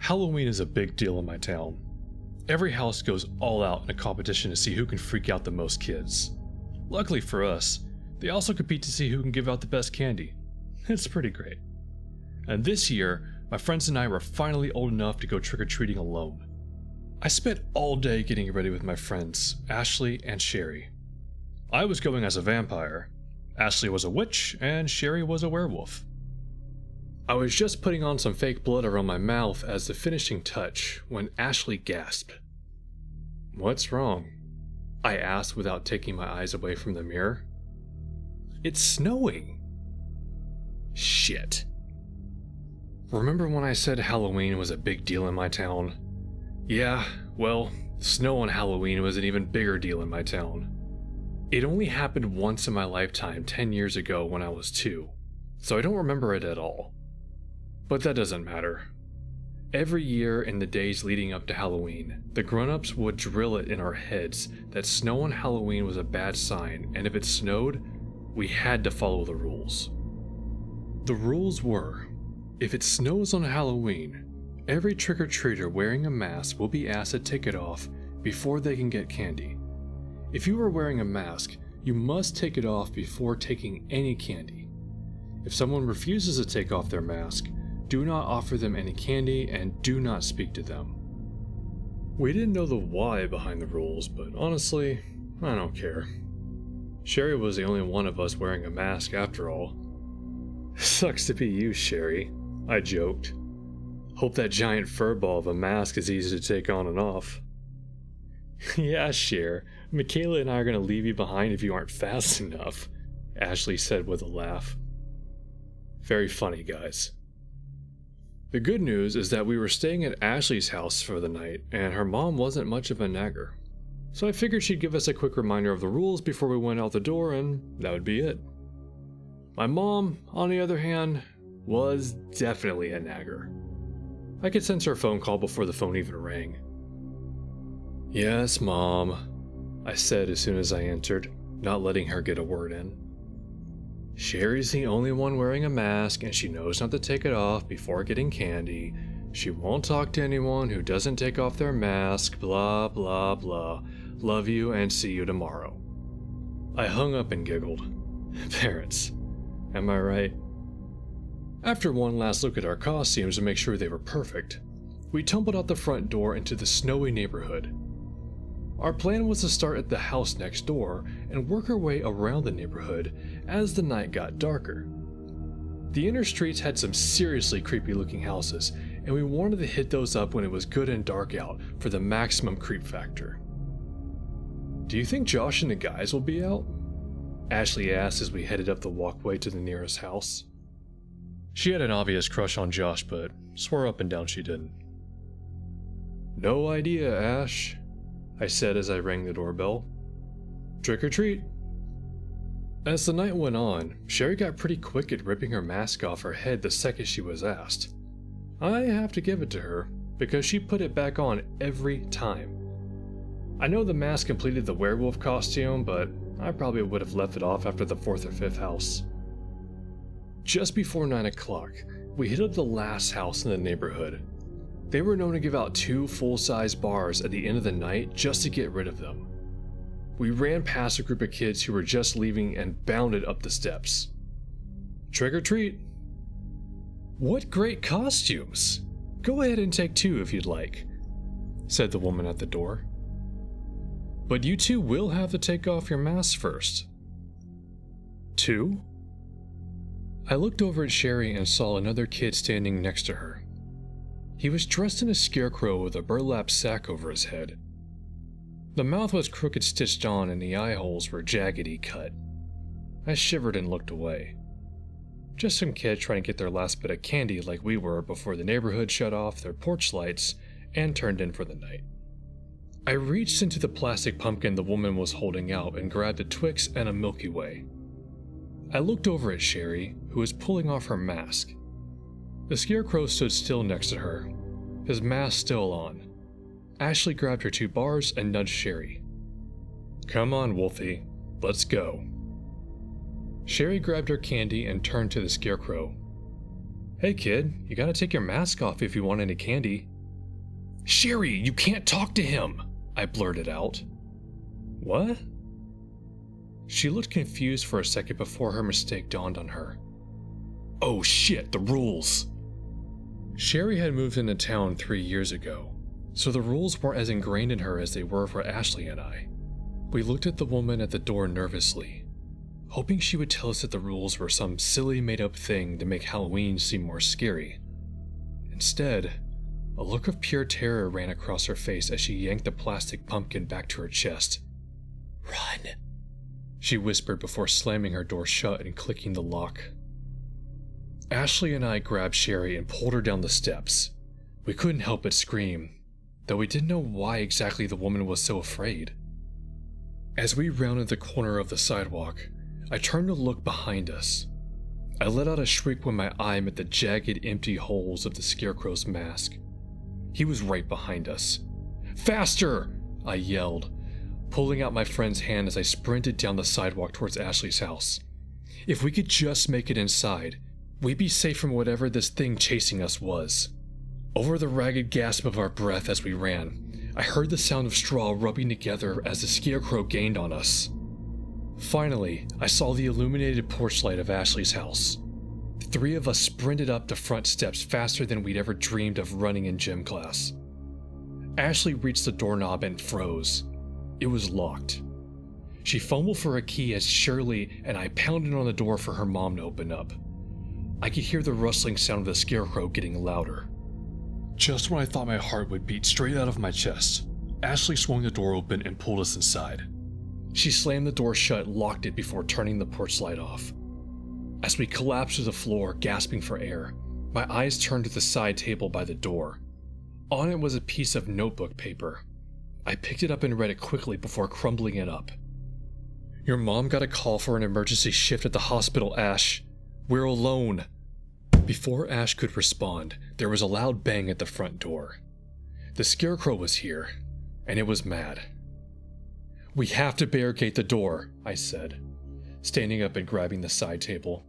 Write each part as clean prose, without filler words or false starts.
Halloween is a big deal in my town. Every house goes all out in a competition to see who can freak out the most kids. Luckily for us, they also compete to see who can give out the best candy. It's pretty great. And this year, my friends and I were finally old enough to go trick-or-treating alone. I spent all day getting ready with my friends, Ashley and Sherry. I was going as a vampire, Ashley was a witch, and Sherry was a werewolf. I was just putting on some fake blood around my mouth as the finishing touch when Ashley gasped. "What's wrong?" I asked without taking my eyes away from the mirror. "It's snowing." Shit. Remember when I said Halloween was a big deal in my town? Yeah, well, snow on Halloween was an even bigger deal in my town. It only happened once in my lifetime 10 years ago when I was 2, so I don't remember it at all. But that doesn't matter. Every year in the days leading up to Halloween, the grown-ups would drill it in our heads that snow on Halloween was a bad sign, and if it snowed, we had to follow the rules. The rules were, if it snows on Halloween, every trick-or-treater wearing a mask will be asked to take it off before they can get candy. If you are wearing a mask, you must take it off before taking any candy. If someone refuses to take off their mask, do not offer them any candy and do not speak to them. We didn't know the why behind the rules, but honestly, I don't care. Sherry was the only one of us wearing a mask after all. "Sucks to be you, Sherry," I joked. "Hope that giant fur ball of a mask is easy to take on and off." "Yeah, Cher, Michaela and I are going to leave you behind if you aren't fast enough," Ashley said with a laugh. Very funny, guys. The good news is that we were staying at Ashley's house for the night, and her mom wasn't much of a nagger. So I figured she'd give us a quick reminder of the rules before we went out the door, and that would be it. My mom, on the other hand, was definitely a nagger. I could sense her phone call before the phone even rang. "Yes, Mom," I said as soon as I entered, not letting her get a word in. "Sherry's the only one wearing a mask, and she knows not to take it off before getting candy. She won't talk to anyone who doesn't take off their mask, blah blah blah. Love you and see you tomorrow." I hung up and giggled. Parents, am I right? After one last look at our costumes to make sure they were perfect, we tumbled out the front door into the snowy neighborhood. Our plan was to start at the house next door and work our way around the neighborhood as the night got darker. The inner streets had some seriously creepy looking houses, and we wanted to hit those up when it was good and dark out for the maximum creep factor. "Do you think Josh and the guys will be out?" Ashley asked as we headed up the walkway to the nearest house. She had an obvious crush on Josh, but swore up and down she didn't. "No idea, Ash," I said as I rang the doorbell. "Trick or treat." As the night went on, Sherry got pretty quick at ripping her mask off her head the second she was asked. I have to give it to her, because she put it back on every time. I know the mask completed the werewolf costume, but I probably would have left it off after the 4th or 5th house. Just before 9 o'clock, we hit up the last house in the neighborhood. They were known to give out 2 full-size bars at the end of the night just to get rid of them. We ran past a group of kids who were just leaving and bounded up the steps. "Trick or treat." "What great costumes! Go ahead and take 2 if you'd like," said the woman at the door. "But you 2 will have to take off your masks first." 2? I looked over at Sherry and saw another kid standing next to her. He was dressed in a scarecrow with a burlap sack over his head. The mouth was crooked stitched on and the eye holes were jaggedy cut. I shivered and looked away. Just some kid trying to get their last bit of candy like we were before the neighborhood shut off their porch lights and turned in for the night. I reached into the plastic pumpkin the woman was holding out and grabbed a Twix and a Milky Way. I looked over at Sherry, who was pulling off her mask. The scarecrow stood still next to her, his mask still on. Ashley grabbed her 2 bars and nudged Sherry. "Come on, Wolfie, let's go." Sherry grabbed her candy and turned to the scarecrow. "Hey kid, you gotta take your mask off if you want any candy. "Sherry, you can't talk to him," I blurted out. "What?" She looked confused for a second before her mistake dawned on her. "Oh shit, the rules!" Sherry had moved into town 3 years ago, so the rules weren't as ingrained in her as they were for Ashley and I. We looked at the woman at the door nervously, hoping she would tell us that the rules were some silly made-up thing to make Halloween seem more scary. Instead, a look of pure terror ran across her face as she yanked the plastic pumpkin back to her chest. "Run," she whispered before slamming her door shut and clicking the lock. Ashley and I grabbed Sherry and pulled her down the steps. We couldn't help but scream, though we didn't know why exactly the woman was so afraid. As we rounded the corner of the sidewalk, I turned to look behind us. I let out a shriek when my eye met the jagged, empty holes of the Scarecrow's mask. He was right behind us. "Faster!" I yelled, pulling out my friend's hand as I sprinted down the sidewalk towards Ashley's house. If we could just make it inside, we'd be safe from whatever this thing chasing us was. Over the ragged gasp of our breath as we ran, I heard the sound of straw rubbing together as the Scarecrow gained on us. Finally, I saw the illuminated porch light of Ashley's house. The 3 of us sprinted up the front steps faster than we'd ever dreamed of running in gym class. Ashley reached the doorknob and froze. It was locked. She fumbled for a key as Shirley and I pounded on the door for her mom to open up. I could hear the rustling sound of the Scarecrow getting louder. Just when I thought my heart would beat straight out of my chest, Ashley swung the door open and pulled us inside. She slammed the door shut and locked it before turning the porch light off. As we collapsed to the floor, gasping for air, my eyes turned to the side table by the door. On it was a piece of notebook paper. I picked it up and read it quickly before crumbling it up. "Your mom got a call for an emergency shift at the hospital, Ash. We're alone." Before Ash could respond, there was a loud bang at the front door. The Scarecrow was here, and it was mad. "We have to barricade the door," I said, standing up and grabbing the side table.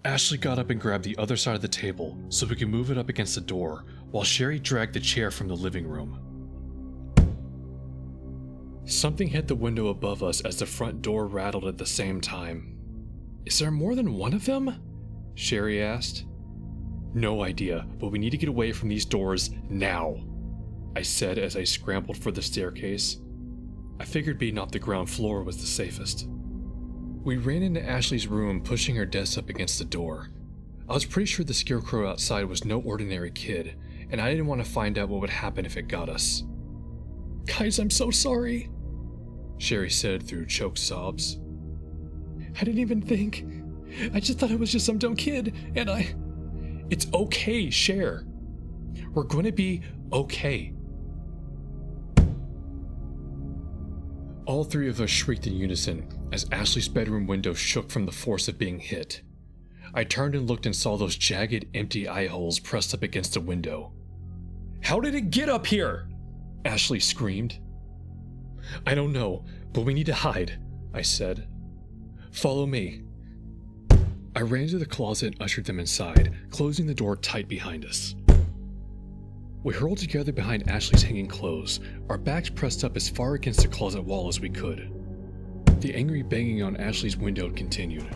Ashley got up and grabbed the other side of the table so we could move it up against the door, while Sherry dragged the chair from the living room. Something hit the window above us as the front door rattled at the same time. "Is there more than one of them?" Sherry asked. "No idea, but we need to get away from these doors now," I said as I scrambled for the staircase. I figured being off the ground floor was the safest. We ran into Ashley's room, pushing her desk up against the door. I was pretty sure the Scarecrow outside was no ordinary kid, and I didn't want to find out what would happen if it got us. "Guys, I'm so sorry," Sherry said through choked sobs. "I didn't even think. I just thought it was just some dumb kid, and I..." "It's okay, Cher. We're going to be okay." All 3 of us shrieked in unison as Ashley's bedroom window shook from the force of being hit. I turned and looked and saw those jagged, empty eye holes pressed up against the window. "How did it get up here?" Ashley screamed. "I don't know, but we need to hide," I said. "Follow me." I ran to the closet and ushered them inside, closing the door tight behind us. We hurled together behind Ashley's hanging clothes, our backs pressed up as far against the closet wall as we could. The angry banging on Ashley's window continued.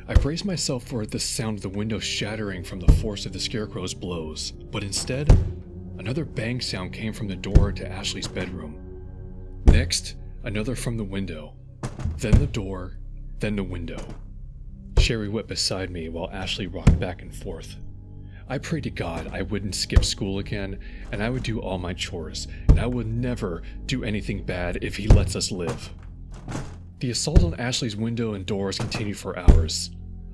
I braced myself for the sound of the window shattering from the force of the Scarecrow's blows, but instead, another bang sound came from the door to Ashley's bedroom. Next, another from the window, then the door, then the window. Sherry wept beside me while Ashley rocked back and forth. I prayed to God I wouldn't skip school again, and I would do all my chores, and I would never do anything bad if he lets us live. The assault on Ashley's window and doors continued for hours.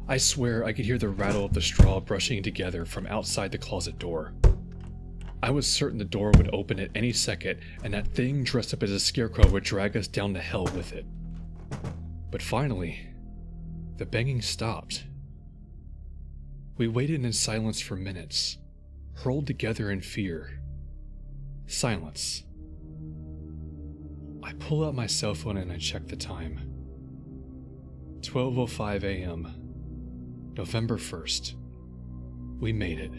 I swear I could hear the rattle of the straw brushing together from outside the closet door. I was certain the door would open at any second, and that thing dressed up as a Scarecrow would drag us down to hell with it. But finally, the banging stopped. We waited in silence for minutes, hurled together in fear. Silence. I pull out my cell phone and I check the time. 12:05 a.m. November 1st. We made it.